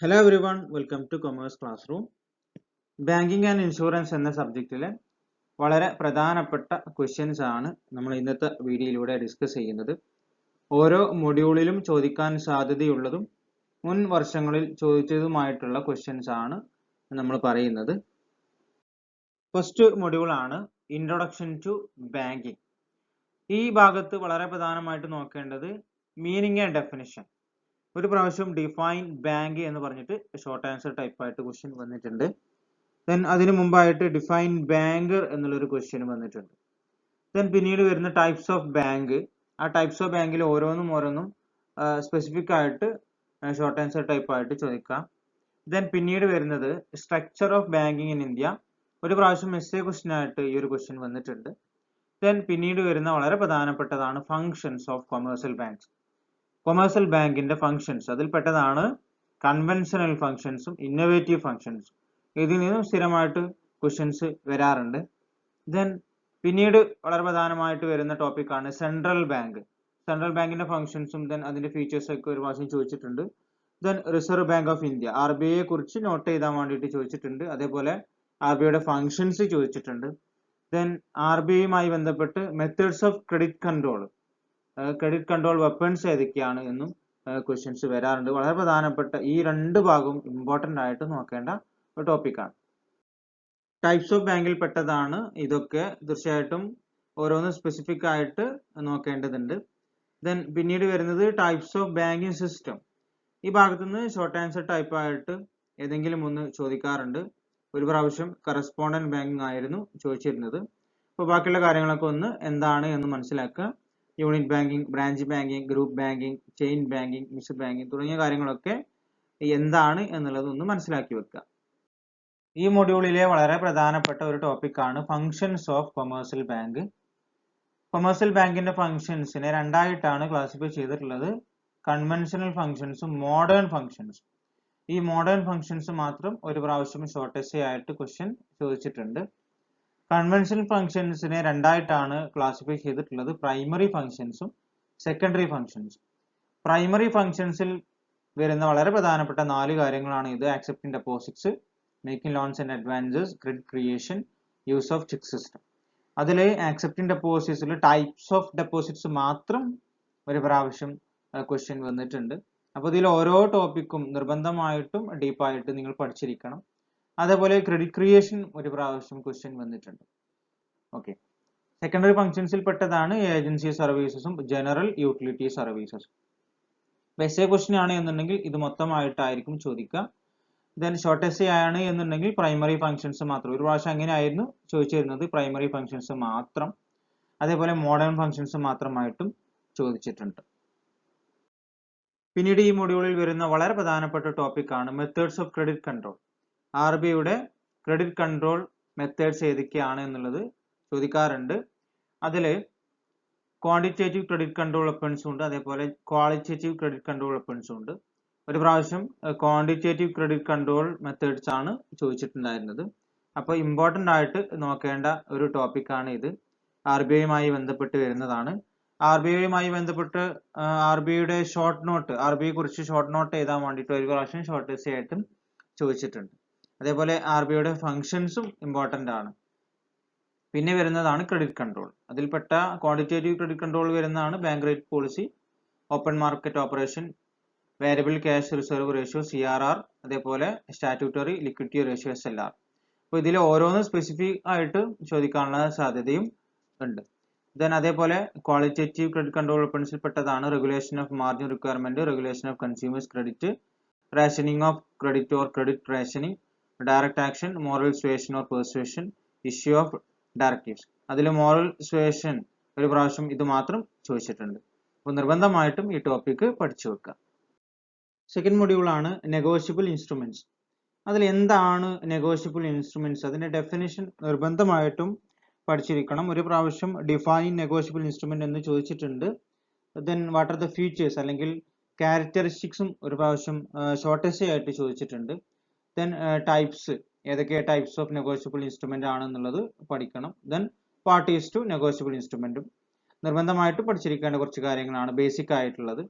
Hello everyone, welcome to Commerce Classroom. Banking and insurance എന്ന സബ്ജക്റ്റിലെ വളരെ പ്രധാനപ്പെട്ട ക്വസ്റ്റ്യൻസ് ആണ് നമ്മൾ ഇന്നത്തെ വീഡിയോയിലൂടെ ഡിസ്കസ് ചെയ്യുന്നത്. ഓരോ മൊഡ്യൂളിലും ചോദിക്കാൻ സാധ്യതയുള്ളതും മുൻ വർഷങ്ങളിൽ ചോദിച്ചതുമായിട്ടുള്ള ക്വസ്റ്റ്യൻസ് ആണ് നമ്മൾ പറയുന്നത്. ഫസ്റ്റ് മൊഡ്യൂൾ ആണ് ഇൻട്രൊഡക്ഷൻ ടു ബാങ്കിങ്. ഈ ഭാഗത്ത് വളരെ പ്രധാനമായിട്ട് നോക്കേണ്ടത് മീനിങ് ആൻഡ് ഡെഫിനിഷൻ. ഒരു പ്രാവശ്യം ഡിഫൈൻ ബാങ്ക് എന്ന് പറഞ്ഞിട്ട് ഷോർട്ട് ആൻസർ ടൈപ്പ് ആയിട്ട് ക്വസ്റ്റ്യൻ വന്നിട്ടുണ്ട്. ദെൻ അതിനു മുമ്പായിട്ട് ഡിഫൈൻ ബാങ്കർ എന്നുള്ളൊരു ക്വസ്റ്റ്യൻ വന്നിട്ടുണ്ട്. ദെൻ പിന്നീട് വരുന്ന ടൈപ്സ് ഓഫ് ബാങ്ക്. ആ ടൈപ്സ് ഓഫ് ബാങ്കിൽ ഓരോന്നും സ്പെസിഫിക് ആയിട്ട് ഷോർട്ട് ആൻസർ ടൈപ്പ് ആയിട്ട് ചോദിക്കാം. ദെൻ പിന്നീട് വരുന്നത് structure of banking in India. ഒരു പ്രാവശ്യം എസ്എ ക്വസ്റ്റ്യൻ ആയിട്ട് ഈ ഒരു ക്വസ്റ്റ്യൻ വന്നിട്ടുണ്ട്. ദെൻ പിന്നീട് വരുന്ന വളരെ പ്രധാനപ്പെട്ടതാണ് functions of commercial banks. Commercial ബാങ്കിന്റെ ഫങ്ഷൻസ് അതിൽപ്പെട്ടതാണ് കൺവെൻഷണൽ ഫങ്ഷൻസും ഇന്നോവേറ്റീവ് ഫങ്ഷൻസും. ഇതിൽ നിന്നും സ്ഥിരമായിട്ട് ക്വസ്റ്റ്യൻസ് വരാറുണ്ട്. ദെൻ പിന്നീട് വളരെ പ്രധാനമായിട്ട് വരുന്ന ടോപ്പിക്കാണ് സെൻട്രൽ ബാങ്ക്. സെൻട്രൽ ബാങ്കിന്റെ ഫങ്ഷൻസും ദെൻ അതിന്റെ ഫീച്ചേഴ്സ് ഒക്കെ ഒരു പ്രാവശ്യം ചോദിച്ചിട്ടുണ്ട്. Then reserve bank of India RBI കുറിച്ച് നോട്ട് ചെയ്താൻ വേണ്ടിയിട്ട് ചോദിച്ചിട്ടുണ്ട്. അതേപോലെ RBIയുടെ ഫങ്ഷൻസ് ചോദിച്ചിട്ടുണ്ട്. ദെൻ RBIയുമായി ബന്ധപ്പെട്ട് methods of credit control, credit control weapons ഏതൊക്കെയാണ് എന്നും ക്വസ്റ്റ്യൻസ് വരാറുണ്ട്. വളരെ പ്രധാനപ്പെട്ട ഈ രണ്ട് ഭാഗവും ഇമ്പോർട്ടൻ്റ് ആയിട്ട് നോക്കേണ്ട ഒരു ടോപ്പിക്കാണ്. ടൈപ്സ് ഓഫ് ബാങ്കിൽ പെട്ടതാണ് ഇതൊക്കെ. തീർച്ചയായിട്ടും ഓരോന്ന് സ്പെസിഫിക് ആയിട്ട് നോക്കേണ്ടതുണ്ട്. ദെൻ പിന്നീട് വരുന്നത് ടൈപ്സ് ഓഫ് ബാങ്കിങ് സിസ്റ്റം. ഈ ഭാഗത്തുനിന്ന് ഷോർട്ട് ആൻസർ ടൈപ്പ് ആയിട്ട് ഏതെങ്കിലും ഒന്ന് ചോദിക്കാറുണ്ട്. ഒരു പ്രാവശ്യം കറസ്പോണ്ടന്റ് ബാങ്കിങ് ആയിരുന്നു ചോദിച്ചിരുന്നത്. അപ്പോൾ ബാക്കിയുള്ള കാര്യങ്ങളൊക്കെ ഒന്ന് എന്താണ് എന്ന് മനസ്സിലാക്കുക. Unit banking, branch banking, group banking, chain banking, mixed banking തുടങ്ങിയ കാര്യങ്ങളൊക്കെ എന്താണ് എന്നുള്ളത് ഒന്ന് മനസ്സിലാക്കി വെക്കുക. ഈ മൊഡ്യൂളിലെ വളരെ പ്രധാനപ്പെട്ട ഒരു ടോപ്പിക്കാണ് functions of commercial bank. Commercial ബാങ്കിന്റെ ഫങ്ഷൻസിനെ രണ്ടായിട്ടാണ് ക്ലാസിഫൈ ചെയ്തിട്ടുള്ളത്: കൺവെൻഷണൽ ഫങ്ഷൻസും മോഡേൺ ഫങ്ഷൻസും. ഈ മോഡേൺ ഫങ്ഷൻസ് മാത്രം ഒരു പ്രാവശ്യം ഷോർട്ട് എസ്സേ ആയിട്ട് ക്വസ്റ്റ്യൻ ചോദിച്ചിട്ടുണ്ട്. കൺവെൻഷണൽ ഫങ്ഷൻസിനെ രണ്ടായിട്ടാണ് ക്ലാസിഫൈ ചെയ്തിട്ടുള്ളത്: പ്രൈമറി ഫങ്ഷൻസും സെക്കൻഡറി ഫങ്ഷൻസും. പ്രൈമറി ഫങ്ഷൻസിൽ വരുന്ന വളരെ പ്രധാനപ്പെട്ട 4 കാര്യങ്ങളാണ് ഇത്: accepting deposits, making loans and advances, credit creation, use of cheque system. അതിൽ ആക്സെപ്റ്റിംഗ് ഡെപ്പോസിറ്റ്സിൽ ടൈപ്സ് ഓഫ് ഡെപ്പോസിറ്റ്സ് മാത്രം ഒരു പ്രാവശ്യം ക്വസ്റ്റ്യൻ വന്നിട്ടുണ്ട്. അപ്പോൾ ഇതിൽ ഓരോ ടോപ്പിക്കും നിർബന്ധമായിട്ടും ഡീപ്പായിട്ട് നിങ്ങൾ പഠിച്ചിരിക്കണം. അതേപോലെ ക്രെഡിറ്റ് ക്രിയേഷൻ ഒരു പ്രാവശ്യം ക്വസ്റ്റ്യൻ വന്നിട്ടുണ്ട്. ഓക്കെ, സെക്കൻഡറി ഫങ്ഷൻസിൽ പെട്ടതാണ് ഏജൻസി സർവീസസും ജനറൽ യൂട്ടിലിറ്റി സർവീസസും. എസ്എ ക്വസ്റ്റ്യൻ ആണ് എന്നുണ്ടെങ്കിൽ ഇത് മൊത്തമായിട്ടായിരിക്കും ചോദിക്കുക. ദെൻ ഷോർട്ട് എസ്സേ ആണ് എന്നുണ്ടെങ്കിൽ പ്രൈമറി ഫങ്ഷൻസ് മാത്രം. ഒരു പ്രാവശ്യം അങ്ങനെയായിരുന്നു ചോദിച്ചിരുന്നത്, പ്രൈമറി ഫങ്ഷൻസ് മാത്രം. അതേപോലെ മോഡേൺ ഫങ്ഷൻസ് മാത്രമായിട്ടും ചോദിച്ചിട്ടുണ്ട്. പിന്നീട് ഈ മൊഡ്യൂളിൽ വരുന്ന വളരെ പ്രധാനപ്പെട്ട ടോപ്പിക്കാണ് മെത്തേഡ്സ് ഓഫ് ക്രെഡിറ്റ് കൺട്രോൾ. RBIയുടെ ക്രെഡിറ്റ് കൺട്രോൾ മെത്തേഡ്സ് ഏതൊക്കെയാണ് എന്നുള്ളത് ചോദിക്കാറുണ്ട്. അതിൽ ക്വാണ്ടിറ്റേറ്റീവ് ക്രെഡിറ്റ് കൺട്രോൾ വെപ്പൺസും ഉണ്ട്, അതേപോലെ ക്വാളിറ്റേറ്റീവ് ക്രെഡിറ്റ് കൺട്രോൾ വെപ്പൺസും ഉണ്ട്. ഒരു പ്രാവശ്യം ക്വാണ്ടിറ്റേറ്റീവ് ക്രെഡിറ്റ് കൺട്രോൾ മെത്തേഡ്സ് ആണ് ചോദിച്ചിട്ടുണ്ടായിരുന്നത്. അപ്പോൾ ഇമ്പോർട്ടൻ്റ് ആയിട്ട് നോക്കേണ്ട ഒരു ടോപ്പിക്കാണ് ഇത്. RBIയുമായി ബന്ധപ്പെട്ട് വരുന്നതാണ്. RBIയുമായി ബന്ധപ്പെട്ട് RBIയുടെ ഷോർട്ട് നോട്ട്, RBIയെ കുറിച്ച് ഷോർട്ട് നോട്ട് എഴുതാൻ വേണ്ടിയിട്ട് ഒരു പ്രാവശ്യം ഷോർട്ട് എസ്സേ ആയിട്ടും ചോദിച്ചിട്ടുണ്ട്. അതേപോലെ RBIയുടെ ഫങ്ഷൻസും ഇമ്പോർട്ടൻ്റ് ആണ്. പിന്നെ വരുന്നതാണ് ക്രെഡിറ്റ് കൺട്രോൾ. അതിൽപ്പെട്ട ക്വാണ്ടിറ്റേറ്റീവ് ക്രെഡിറ്റ് കൺട്രോൾ വരുന്നതാണ് bank rate policy, open market operation, variable cash reserve ratio CRR, അതേപോലെ സ്റ്റാറ്റ്യൂട്ടറി ലിക്വിഡിറ്റി റേഷ്യോ SLR. അപ്പോൾ ഇതിൽ ഓരോന്ന് സ്പെസിഫിക് ആയിട്ട് ചോദിക്കാനുള്ള സാധ്യതയും ഉണ്ട്. ദെൻ അതേപോലെ ക്വാളിറ്റേറ്റീവ് ക്രെഡിറ്റ് കൺട്രോൾ വെപ്പൺസിൽ പെട്ടതാണ് regulation of margin requirement, regulation of consumers credit, rationing of credit or credit rationing, direct action, moral suasion or persuasion, issue of directives. അതിൽ മോറൽ സുവേഷൻ ഒരു പ്രാവശ്യം ഇത് മാത്രം ചോദിച്ചിട്ടുണ്ട്. അപ്പോൾ നിർബന്ധമായിട്ടും ഈ ടോപ്പിക്ക് പഠിച്ചു വെക്കുക. സെക്കൻഡ് മൊഡ്യൂൾ ആണ് നെഗോഷ്യബിൾ ഇൻസ്ട്രുമെന്റ്സ്. അതിൽ എന്താണ് നെഗോഷ്യബിൾ ഇൻസ്ട്രുമെന്റ്സ്, അതിന്റെ ഡെഫിനിഷൻ നിർബന്ധമായിട്ടും പഠിച്ചിരിക്കണം. ഒരു പ്രാവശ്യം ഡിഫൈൻ നെഗോഷ്യബിൾ ഇൻസ്ട്രുമെന്റ് എന്ന് ചോദിച്ചിട്ടുണ്ട്. Then what are the features അല്ലെങ്കിൽ ക്യാരക്ടറിസ്റ്റിക്സും ഒരു പ്രാവശ്യം ഷോർട്ട് എസ്സേ ആയിട്ട് ചോദിച്ചിട്ടുണ്ട്. ദെൻ ടൈപ്സ്, ഏതൊക്കെ ടൈപ്സ് ഓഫ് നെഗോഷ്യബിൾ ഇൻസ്ട്രുമെന്റ് ആണെന്നുള്ളത് പഠിക്കണം. ദെൻ പാർട്ടീസ് ടു നെഗോഷ്യബിൾ ഇൻസ്ട്രുമെന്റും നിർബന്ധമായിട്ട് പഠിച്ചിരിക്കേണ്ട കുറച്ച് കാര്യങ്ങളാണ് ബേസിക് ആയിട്ടുള്ളത്.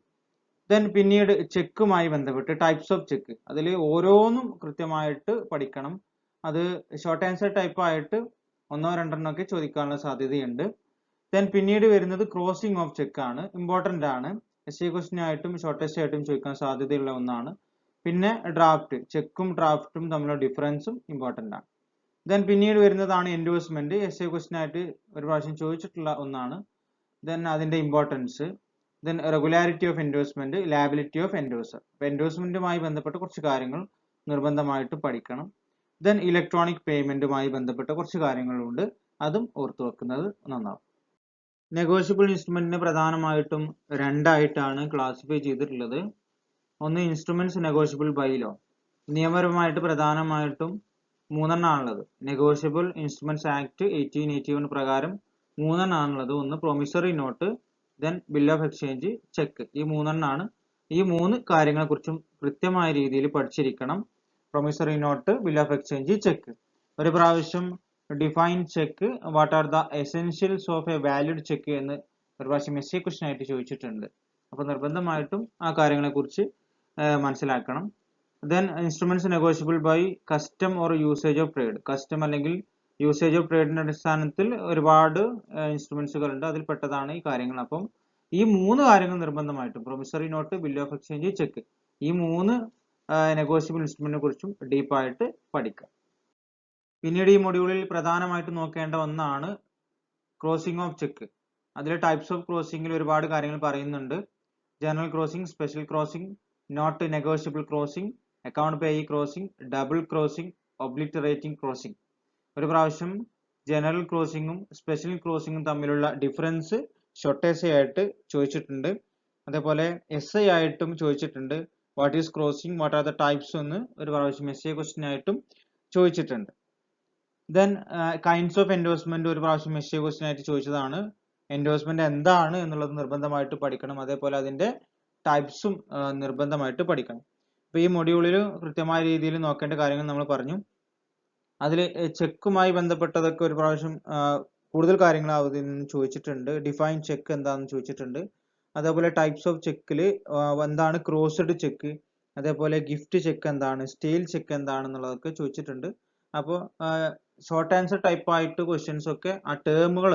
ദെൻ പിന്നീട് ചെക്കുമായി ബന്ധപ്പെട്ട് ടൈപ്സ് ഓഫ് ചെക്ക്, അതിൽ ഓരോന്നും കൃത്യമായിട്ട് പഠിക്കണം. അത് ഷോർട്ട് ആൻസർ ടൈപ്പ് ആയിട്ട് ഒന്നോ രണ്ടെണ്ണോ ഒക്കെ ചോദിക്കാനുള്ള സാധ്യതയുണ്ട്. ദെൻ പിന്നീട് വരുന്നത് ക്രോസിംഗ് ഓഫ് ചെക്ക് ആണ്, ഇമ്പോർട്ടന്റ് ആണ്, എസ്എ ക്വസ്റ്റ്യൻ ആയിട്ടും ഷോർട്ടസ്റ്റ് ആയിട്ടും ചോദിക്കാൻ സാധ്യതയുള്ള ഒന്നാണ്. പിന്നെ ഡ്രാഫ്റ്റ്, ചെക്കും ഡ്രാഫ്റ്റും തമ്മിലുള്ള ഡിഫറൻസും ഇമ്പോർട്ടന്റ് ആണ്. ദെൻ പിന്നീട് വരുന്നതാണ് എൻഡോഴ്സ്മെന്റ്, എസ്എ ക്വസ്റ്റ്യൻ ആയിട്ട് ഒരു പ്രാവശ്യം ചോദിച്ചിട്ടുള്ള ഒന്നാണ്. ദെൻ അതിന്റെ importance, then regularity of endorsement, liability of endorser. അപ്പൊ എൻഡോഴ്സ്മെന്റുമായി ബന്ധപ്പെട്ട കുറച്ച് കാര്യങ്ങൾ നിർബന്ധമായിട്ട് പഠിക്കണം. ദെൻ ഇലക്ട്രോണിക് പേയ്മെന്റുമായി ബന്ധപ്പെട്ട കുറച്ച് കാര്യങ്ങളുണ്ട്, അതും ഓർത്തു വെക്കുന്നത് നന്നാവും. നെഗോഷ്യബിൾ ഇൻസ്ട്രുമെന്റിനെ പ്രധാനമായിട്ടും രണ്ടായിട്ടാണ് ക്ലാസിഫൈ ചെയ്തിട്ടുള്ളത്. ഒന്ന് ഇൻസ്ട്രുമെന്റ്സ് നെഗോഷ്യബിൾ ബൈ ലോ, നിയമപരമായിട്ട് പ്രധാനമായിട്ടും മൂന്നെണ്ണാണുള്ളത്. നെഗോഷ്യബിൾ ഇൻസ്ട്രുമെന്റ്സ് ആക്ട് 1881 പ്രകാരം മൂന്നെണ്ണാണുള്ളത്. ഒന്ന് promissory note, then bill of exchange, check. ഈ മൂന്നെണ്ണാണ്. ഈ മൂന്ന് കാര്യങ്ങളെ കുറിച്ചും കൃത്യമായ രീതിയിൽ പഠിച്ചിരിക്കണം. Promissory note, bill of exchange, check. ഒരു പ്രാവശ്യം define check, what are the essentials of A valid check എന്ന് ഒരു പ്രാവശ്യം എസ്എ ക്വസ്റ്റ്യൻ ആയിട്ട് ചോദിച്ചിട്ടുണ്ട്. അപ്പൊ നിർബന്ധമായിട്ടും ആ കാര്യങ്ങളെ കുറിച്ച് മനസ്സിലാക്കണം. Then instruments negotiable by custom or usage of trade. Custom അല്ലെങ്കിൽ യൂസേജ് ഓഫ് ട്രേഡിന്റെ അടിസ്ഥാനത്തിൽ ഒരുപാട് ഇൻസ്ട്രുമെന്റ്സുകൾ ഉണ്ട്, അതിൽ പെട്ടതാണ് ഈ കാര്യങ്ങൾ. അപ്പം ഈ മൂന്ന് കാര്യങ്ങൾ നിർബന്ധമായിട്ടും promissory note, bill of exchange, check, ഈ മൂന്ന് നെഗോഷ്യബിൾ ഇൻസ്ട്രുമെന്റിനെ കുറിച്ചും ഡീപ്പായിട്ട് പഠിക്കാം. പിന്നീട് ഈ മൊഡ്യൂളിൽ പ്രധാനമായിട്ട് നോക്കേണ്ട ഒന്നാണ് ക്രോസിംഗ് ഓഫ് ചെക്ക്. അതിൽ ടൈപ്സ് ഓഫ് ക്രോസിംഗിൽ ഒരുപാട് കാര്യങ്ങൾ പറയുന്നുണ്ട്. General crossing, special crossing, not negotiable crossing, account payee crossing, double crossing, obliterating crossing. ഒരു പ്രാവശ്യം ജനറൽ ക്രോസിംഗും സ്പെഷ്യൽ ക്രോസിംഗും തമ്മിലുള്ള ഡിഫറൻസ് ഷോർട്ട് എസ്സേ ആയിട്ട് ചോദിച്ചിട്ടുണ്ട്. അതേപോലെ എസ്ഐ ആയിട്ടും ചോദിച്ചിട്ടുണ്ട്. What is crossing, what are the types എന്ന് ഒരു പ്രാവശ്യം എസ്ഐ ക്വസ്റ്റ്യൻ ആയിട്ടും ചോദിച്ചിട്ടുണ്ട്. ദെൻ കൈൻഡ്സ് ഓഫ് എൻഡോഴ്സ്മെന്റ് ഒരു പ്രാവശ്യം എസ്ഐ ക്വസ്റ്റ്യൻ ആയിട്ട് ചോദിച്ചതാണ്. എൻഡോഴ്സ്മെന്റ് എന്താണ് എന്നുള്ളത് നിർബന്ധമായിട്ട് പഠിക്കണം. അതേപോലെ അതിന്റെ ടൈപ്സും നിർബന്ധമായിട്ട് പഠിക്കണം. അപ്പൊ ഈ മൊഡ്യൂളിൽ കൃത്യമായ രീതിയിൽ നോക്കേണ്ട കാര്യങ്ങൾ നമ്മൾ പറഞ്ഞു. അതിൽ ചെക്കുമായി ബന്ധപ്പെട്ടതൊക്കെ ഒരു പ്രാവശ്യം കൂടുതൽ കാര്യങ്ങൾ അതിൽ നിന്ന് ചോദിച്ചിട്ടുണ്ട്. ഡിഫൈൻ ചെക്ക് എന്താണെന്ന് ചോദിച്ചിട്ടുണ്ട്. അതേപോലെ ടൈപ്സ് ഓഫ് ചെക്കിൽ എന്താണ് ക്രോസ്ഡ് ചെക്ക്, അതേപോലെ ഗിഫ്റ്റ് ചെക്ക് എന്താണ്, സ്റ്റീൽ ചെക്ക് എന്താണെന്നുള്ളതൊക്കെ ചോദിച്ചിട്ടുണ്ട്. അപ്പോൾ ഷോർട്ട് ആൻസർ ടൈപ്പ് ആയിട്ട് ക്വസ്റ്റ്യൻസ് ഒക്കെ ആ ടേമുകൾ,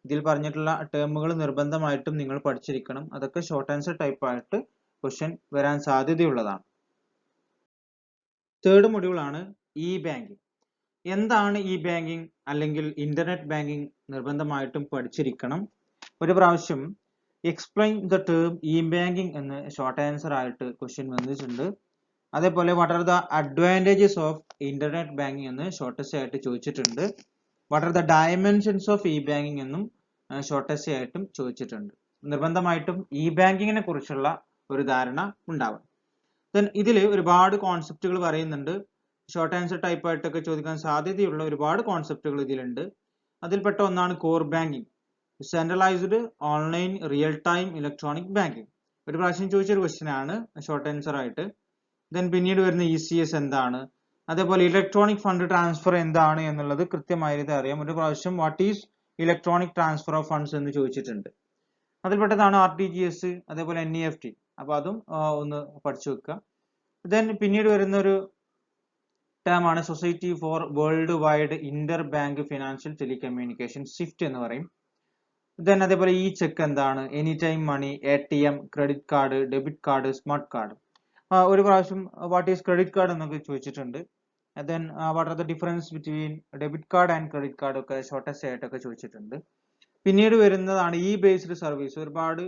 ഇതിൽ പറഞ്ഞിട്ടുള്ള ടേമുകൾ നിർബന്ധമായിട്ടും നിങ്ങൾ പഠിച്ചിരിക്കണം. അതൊക്കെ ഷോർട്ട് ആൻസർ ടൈപ്പ് ആയിട്ട് ക്വസ്റ്റ്യൻ വരാൻ സാധ്യതയുള്ളതാണ്. തേർഡ് മൊഡ്യൂൾ ആണ് ഇ ബാങ്കിങ്. എന്താണ് ഇ ബാങ്കിങ് അല്ലെങ്കിൽ ഇന്റർനെറ്റ് ബാങ്കിങ് നിർബന്ധമായിട്ടും പഠിച്ചിരിക്കണം. ഒരു പ്രാവശ്യം explain the term E banking എന്ന് ഷോർട്ട് ആൻസർ ആയിട്ട് ക്വസ്റ്റ്യൻ വന്നിട്ടുണ്ട്. അതേപോലെ what are the advantages of internet banking എന്ന് ഷോർട്ടസ്റ്റ് ആയിട്ട് ചോദിച്ചിട്ടുണ്ട്. What are the dimensions of E banking എന്നും ഷോർട്ടസ്റ്റ് ആയിട്ടും ചോദിച്ചിട്ടുണ്ട്. നിർബന്ധമായിട്ടും ഇ ബാങ്കിങ്ങിനെ കുറിച്ചുള്ള ഒരു ധാരണ ഉണ്ടാവണം. ദെൻ ഇതിൽ ഒരുപാട് കോൺസെപ്റ്റുകൾ പറയുന്നുണ്ട്. ഷോർട്ട് ആൻസർ ടൈപ്പ് ആയിട്ടൊക്കെ ചോദിക്കാൻ സാധ്യതയുള്ള ഒരുപാട് കോൺസെപ്റ്റുകൾ ഇതിലുണ്ട്. അതിൽപ്പെട്ട ഒന്നാണ് core banking, centralised online real time electronic banking. ഒരു പ്രാവശ്യം ചോദിച്ചൊരു ക്വസ്റ്റ്യൻ ആണ് ഷോർട്ട് ആൻസർ ആയിട്ട്. ദെൻ പിന്നീട് വരുന്ന ECS എന്താണ്, അതേപോലെ ഇലക്ട്രോണിക് ഫണ്ട് ട്രാൻസ്ഫർ എന്താണ് എന്നുള്ളത് കൃത്യമായിട്ട് അറിയാം. ഒരു പ്രാവശ്യം what is electronic transfer of funds എന്ന് ചോദിച്ചിട്ടുണ്ട്. അതിൽപ്പെട്ടതാണ് RTGS, അതേപോലെ NEFT. അപ്പൊ അതും ഒന്ന് പഠിച്ചു വെക്കുക. ദെൻ പിന്നീട് വരുന്ന ഒരു ടേം ആണ് society for world wide inter bank financial telecommunication, SWIFT എന്ന് പറയും. ദെൻ അതേപോലെ ഈ ചെക്ക് എന്താണ്, any time money, ATM, credit card, debit card, smart card. ഒരു പ്രാവശ്യം വാട്ട് ഈസ് ക്രെഡിറ്റ് കാർഡ് എന്നൊക്കെ ചോദിച്ചിട്ടുണ്ട്. Then what are the difference between debit card and credit card ഒക്കെ ഷോർട്ടസ്റ്റ് ആയിട്ടൊക്കെ ചോദിച്ചിട്ടുണ്ട്. പിന്നീട് വരുന്നതാണ് ഇ ബേസ്ഡ് സർവീസ്. ഒരുപാട്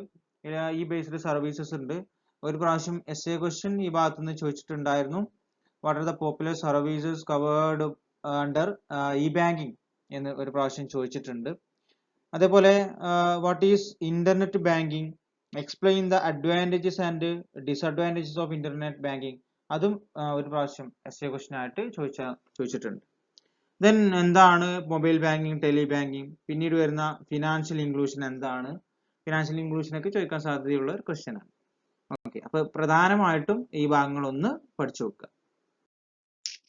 ഇ ബേസ്ഡ് സർവീസസ് ഉണ്ട്. ഒരു പ്രാവശ്യം എസ്എ ക്വസ്റ്റ്യൻ ഈ ഭാഗത്ത് നിന്ന് ചോദിച്ചിട്ടുണ്ടായിരുന്നു. What are the popular services covered under E banking എന്ന് ഒരു പ്രാവശ്യം ചോദിച്ചിട്ടുണ്ട്. അതേപോലെ what is internet banking, explain the advantages and disadvantages of internet banking. അതും ഒരു പ്രാവശ്യം എസ്എ ക്വസ്റ്റ്യൻ ആയിട്ട് ചോദിച്ചിട്ടുണ്ട്. ദെൻ എന്താണ് മൊബൈൽ ബാങ്കിങ്, ടെലി ബാങ്കിങ്. പിന്നീട് വരുന്ന ഫിനാൻഷ്യൽ ഇൻക്ലൂഷൻ എന്താണ്, ഫിനാൻഷ്യൽ ഇൻക്ലൂഷൻ ഒക്കെ ചോദിക്കാൻ സാധ്യതയുള്ള ഒരു ക്വസ്റ്റ്യൻ ആണ്. ഓക്കെ, അപ്പൊ പ്രധാനമായിട്ടും ഈ ഭാഗങ്ങളൊന്ന് പഠിച്ചു വെക്കുക.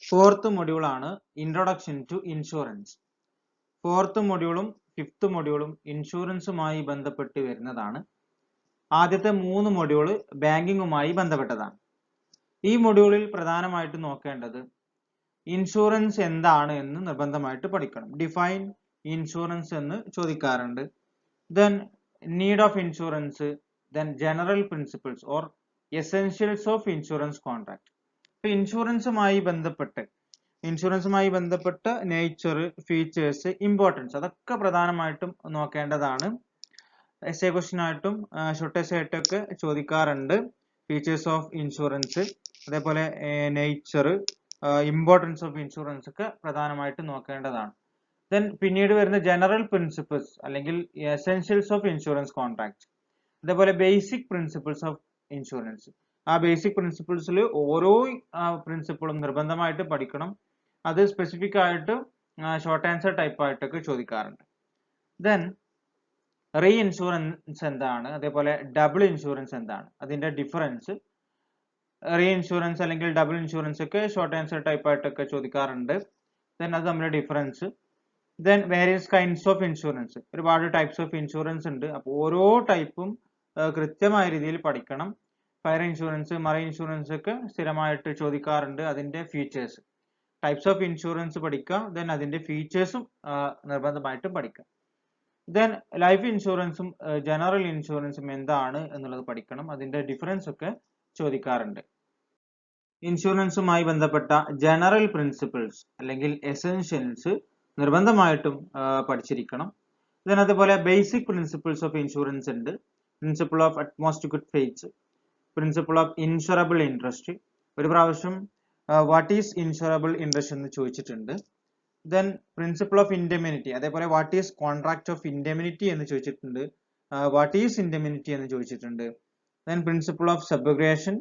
ഫോർത്ത് മൊഡ്യൂൾ ആണ് ഇൻട്രൊഡക്ഷൻ ടു ഇൻഷുറൻസ്. ഫോർത്ത് മൊഡ്യൂളും ഫിഫ്ത്ത് മൊഡ്യൂളും ഇൻഷുറൻസുമായി ബന്ധപ്പെട്ട് വരുന്നതാണ്. ആദ്യത്തെ 3 മൊഡ്യൂൾ ബാങ്കിങ്ങുമായി ബന്ധപ്പെട്ടതാണ്. ഈ മൊഡ്യൂളിൽ പ്രധാനമായിട്ട് നോക്കേണ്ടത് ഇൻഷുറൻസ് എന്താണ് എന്ന് നിർബന്ധമായിട്ട് പഠിക്കണം. ഡിഫൈൻ ഇൻഷുറൻസ് എന്ന് ചോദിക്കാറുണ്ട്. Then need of insurance, then general principles or essentials of insurance contract. ഇൻഷുറൻസുമായി ബന്ധപ്പെട്ട നേച്ചർ, ഫീച്ചേഴ്സ്, ഇമ്പോർട്ടൻസ് അതൊക്കെ പ്രധാനമായിട്ടും നോക്കേണ്ടതാണ്. എസ്എ ക്വസ്റ്റ്യൻ ആയിട്ടും ഷോർട്ട് എസ്സേ ആയിട്ടൊക്കെ ചോദിക്കാറുണ്ട്. ഫീച്ചേഴ്സ് ഓഫ് ഇൻഷുറൻസ്, അതേപോലെ നേച്ചർ, ഇമ്പോർട്ടൻസ് ഓഫ് ഇൻഷുറൻസ് ഒക്കെ പ്രധാനമായിട്ടും നോക്കേണ്ടതാണ്. ദെൻ പിന്നീട് വരുന്ന ജനറൽ പ്രിൻസിപ്പിൾസ് അല്ലെങ്കിൽ എസെൻഷ്യൽസ് ഓഫ് ഇൻഷുറൻസ് കോൺട്രാക്ട്, അതേപോലെ ബേസിക് പ്രിൻസിപ്പിൾസ് ഓഫ് ഇൻഷുറൻസ്. ആ ബേസിക് പ്രിൻസിപ്പിൾസിൽ ഓരോ പ്രിൻസിപ്പിളും നിർബന്ധമായിട്ട് പഠിക്കണം. അത് സ്പെസിഫിക് ആയിട്ട് ഷോർട്ട് ആൻസർ ടൈപ്പ് ആയിട്ടൊക്കെ ചോദിക്കാറുണ്ട്. ദെൻ റീ ഇൻഷുറൻസ് എന്താണ്, അതേപോലെ ഡബിൾ ഇൻഷുറൻസ് എന്താണ്, അതിന്റെ ഡിഫറൻസ്. റീ ഇൻഷുറൻസ് അല്ലെങ്കിൽ ഡബിൾ ഇൻഷുറൻസ് ഒക്കെ ഷോർട്ട് ആൻസർ ടൈപ്പ് ആയിട്ടൊക്കെ ചോദിക്കാറുണ്ട്. ദെൻ അത് തമ്മിലുള്ള difference. Then various kinds of insurance, ഒരുപാട് ടൈപ്സ് ഓഫ് ഇൻഷുറൻസ് ഉണ്ട്. അപ്പോൾ ഓരോ ടൈപ്പും കൃത്യമായ രീതിയിൽ പഠിക്കണം. ഫയർ ഇൻഷുറൻസ്, മറൈൻ ഇൻഷുറൻസ് ഒക്കെ സ്ഥിരമായിട്ട് ചോദിക്കാറുണ്ട്. അതിന്റെ ഫീച്ചേഴ്സ്, ടൈപ്സ് ഓഫ് ഇൻഷുറൻസ് പഠിക്കുക. ദെൻ അതിന്റെ ഫീച്ചേഴ്സും നിർബന്ധമായിട്ടും പഠിക്കുക. ദെൻ ലൈഫ് ഇൻഷുറൻസും ജനറൽ ഇൻഷുറൻസും എന്താണ് എന്നുള്ളത് പഠിക്കണം. അതിന്റെ ഡിഫറൻസ് ഒക്കെ ചോദിക്കാറുണ്ട്. ഇൻഷുറൻസുമായി ബന്ധപ്പെട്ട ജനറൽ പ്രിൻസിപ്പിൾസ് അല്ലെങ്കിൽ എസെൻഷ്യൽസ് നിർബന്ധമായിട്ടും പഠിച്ചിരിക്കണം. ദെൻ അതുപോലെ ബേസിക് പ്രിൻസിപ്പിൾസ് ഓഫ് ഇൻഷുറൻസ് ഉണ്ട്. Principle of utmost good faith, principle of insurable interest. ഒരു പ്രാവശ്യം വാട്ട് ഈസ് ഇൻഷുറബിൾ ഇൻട്രസ്റ്റ് എന്ന് ചോദിച്ചിട്ടുണ്ട്. ദെൻ പ്രിൻസിപ്പിൾ ഓഫ് ഇൻഡെമിനിറ്റി, അതേപോലെ what is contract of indemnity എന്ന് ചോദിച്ചിട്ടുണ്ട്. വാട്ട് ഈസ് ഇൻഡെമിനിറ്റി എന്ന് ചോദിച്ചിട്ടുണ്ട്. Then principle of subrogation,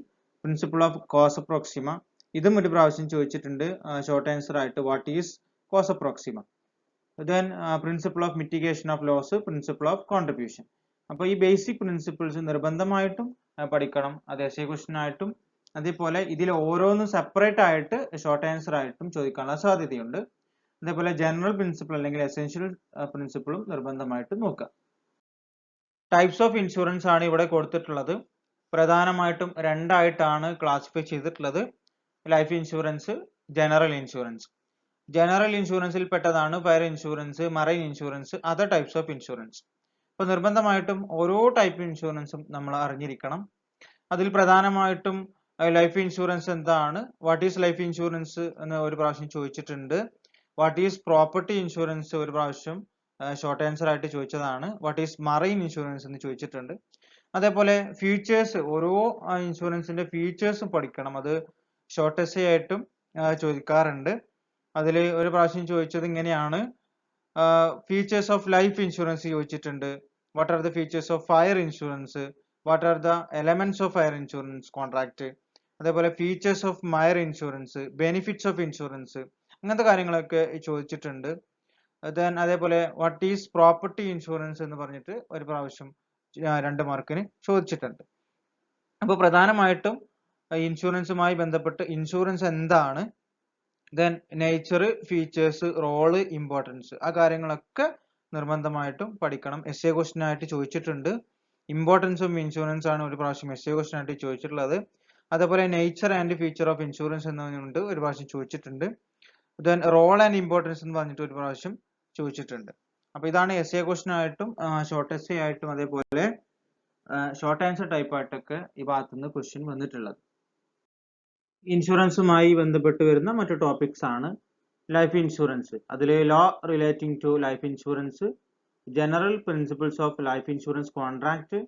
principle of causa proxima, ഇതും ഒരു പ്രാവശ്യം ചോദിച്ചിട്ടുണ്ട്. ഷോർട്ട് ആൻസർ ആയിട്ട് what is causa proxima. Then principle of mitigation of loss, principle of contribution. അപ്പോൾ ഈ ബേസിക് പ്രിൻസിപ്പിൾസ് നിർബന്ധമായിട്ടും പഠിക്കണം. അത് എസ്എ ക്വസ്റ്റ്യൻ ആയിട്ടും അതേപോലെ ഇതിൽ ഓരോന്നും സെപ്പറേറ്റ് ആയിട്ട് ഷോർട്ട് ആൻസർ ആയിട്ടും ചോദിക്കാനുള്ള സാധ്യതയുണ്ട്. അതേപോലെ ജനറൽ പ്രിൻസിപ്പിൾ അല്ലെങ്കിൽ എസെൻഷ്യൽ പ്രിൻസിപ്പിളും നിർബന്ധമായിട്ട് നോക്കുക. ടൈപ്സ് ഓഫ് ഇൻഷുറൻസ് ആണ് ഇവിടെ കൊടുത്തിട്ടുള്ളത്. പ്രധാനമായിട്ടും രണ്ടായിട്ടാണ് ക്ലാസിഫൈ ചെയ്തിട്ടുള്ളത്. Life insurance, general insurance. General ഇൻഷുറൻസിൽ പെട്ടതാണ് fire insurance, marine insurance, other types of insurance. അപ്പോൾ നിർബന്ധമായിട്ടും ഓരോ ടൈപ്പ് ഇൻഷുറൻസും നമ്മൾ അറിഞ്ഞിരിക്കണം. അതിൽ പ്രധാനമായിട്ടും ലൈഫ് ഇൻഷുറൻസ് എന്താണ്, വാട്ട് ഈസ് ലൈഫ് ഇൻഷുറൻസ് എന്ന് ഒരു പ്രാവശ്യം ചോദിച്ചിട്ടുണ്ട്. വാട്ട് ഈസ് പ്രോപ്പർട്ടി ഇൻഷുറൻസ് ഒരു പ്രാവശ്യം ഷോർട്ട് ആൻസർ ആയിട്ട് ചോദിച്ചതാണ്. വാട്ട് ഈസ് മറൈൻ ഇൻഷുറൻസ് എന്ന് ചോദിച്ചിട്ടുണ്ട്. അതേപോലെ ഫീച്ചേഴ്സ്, ഓരോ ഇൻഷുറൻസിന്റെ ഫീച്ചേഴ്സും പഠിക്കണം. അത് ഷോർട്ട് എസ്സേ ആയിട്ടും ചോദിക്കാറുണ്ട്. അതിൽ ഒരു പ്രാവശ്യം ചോദിച്ചത് ഇങ്ങനെയാണ്, ഫീച്ചേഴ്സ് ഓഫ് ലൈഫ് ഇൻഷുറൻസ് ചോദിച്ചിട്ടുണ്ട്. What are the features of fire insurance, what are the elements of fire insurance contract. അതേപോലെ features of marine insurance, benefits of insurance, അങ്ങനത്തെ കാര്യങ്ങളൊക്കെ ചോദിച്ചിട്ടുണ്ട്. ദെൻ അതേപോലെ വാട്ട് ഈസ് പ്രോപ്പർട്ടി ഇൻഷുറൻസ് എന്ന് പറഞ്ഞിട്ട് ഒരു പ്രാവശ്യം 2 മാർക്കിന് ചോദിച്ചിട്ടുണ്ട്. അപ്പോൾ പ്രധാനമായിട്ടും ഇൻഷുറൻസുമായി ബന്ധപ്പെട്ട് ഇൻഷുറൻസ് എന്താണ്, then nature, features, role, importance, ആ കാര്യങ്ങളൊക്കെ നിർബന്ധമായിട്ടും പഠിക്കണം. എസ്എ ക്വസ്റ്റ്യൻ ആയിട്ട് ചോദിച്ചിട്ടുണ്ട്. ഇമ്പോർട്ടൻസ് ഓഫ് ഇൻഷുറൻസ് ആണ് ഒരു പ്രാവശ്യം എസ്എ ക്വസ്റ്റ്യൻ ആയിട്ട് ചോദിച്ചിട്ടുള്ളത്. അതേപോലെ nature and feature of insurance എന്നുകൊണ്ട് ഒരു പ്രാവശ്യം ചോദിച്ചിട്ടുണ്ട്. ദെൻ റോൾ ആൻഡ് ഇമ്പോർട്ടൻസ് എന്ന് പറഞ്ഞിട്ട് ഒരു പ്രാവശ്യം ചോദിച്ചിട്ടുണ്ട്. അപ്പൊ ഇതാണ് എസ്എ ക്വസ്റ്റ്യൻ ആയിട്ടും ഷോർട്ട് എസ്എ ആയിട്ടും അതേപോലെ ഷോർട്ട് ആൻസർ ടൈപ്പ് ആയിട്ടൊക്കെ ഈ ഭാഗത്തുനിന്ന് ക്വസ്റ്റ്യൻ വന്നിട്ടുള്ളത്. ഇൻഷുറൻസുമായി ബന്ധപ്പെട്ട് വരുന്ന മറ്റു ടോപ്പിക്സ് ആണ് ലൈഫ് ഇൻഷുറൻസ്. അതിൽ law relating to life insurance, general principles of life insurance contract,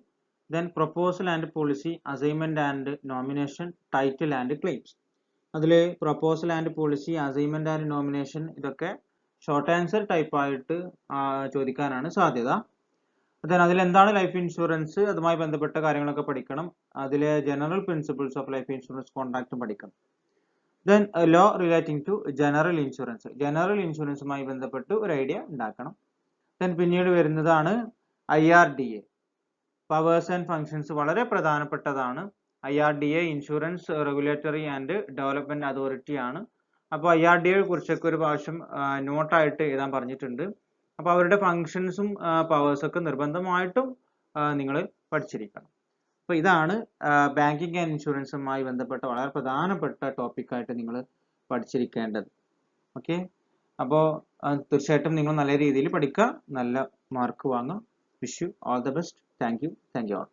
then proposal and policy, assignment and nomination, title and claims. അതിൽ proposal and policy, assignment and nomination ഇതൊക്കെ short answer type ആയിട്ട് ചോദിക്കാനാണ് സാധ്യത. Then അതിൽ എന്താണ് life insurance, അതുമായി ബന്ധപ്പെട്ട കാര്യങ്ങളൊക്കെ പഠിക്കണം. അതിലെ general principles of life insurance കോൺട്രാക്റ്റും പഠിക്കണം. Then law relating to general insurance, general ഇൻഷുറൻസുമായി ബന്ധപ്പെട്ട് ഒരു ഐഡിയ ഉണ്ടാക്കണം. ദെൻ പിന്നീട് വരുന്നതാണ് IRDA, പവേഴ്സ് ആൻഡ് ഫങ്ഷൻസ്, വളരെ പ്രധാനപ്പെട്ടതാണ്. IRDA insurance regulatory and development authority ആണ്. അപ്പോൾ IRDA കുറിച്ചൊക്കെ ഒരു പ്രാവശ്യം നോട്ടായിട്ട് എഴുതാൻ പറഞ്ഞിട്ടുണ്ട്. അപ്പോൾ അവരുടെ ഫങ്ഷൻസും പവേഴ്സും ഒക്കെ നിർബന്ധമായിട്ടും നിങ്ങൾ പഠിച്ചിരിക്കണം. അപ്പോൾ ഇതാണ് ബാങ്കിങ് ആൻഡ് ഇൻഷുറൻസുമായി ബന്ധപ്പെട്ട വളരെ പ്രധാനപ്പെട്ട ടോപ്പിക്കായിട്ട് നിങ്ങൾ പഠിച്ചിരിക്കേണ്ടത്. ഓക്കെ, അപ്പോൾ തീർച്ചയായിട്ടും നിങ്ങൾ നല്ല രീതിയിൽ പഠിക്കുക, നല്ല മാർക്ക് വാങ്ങുക. Wish you all the best. Thank you all.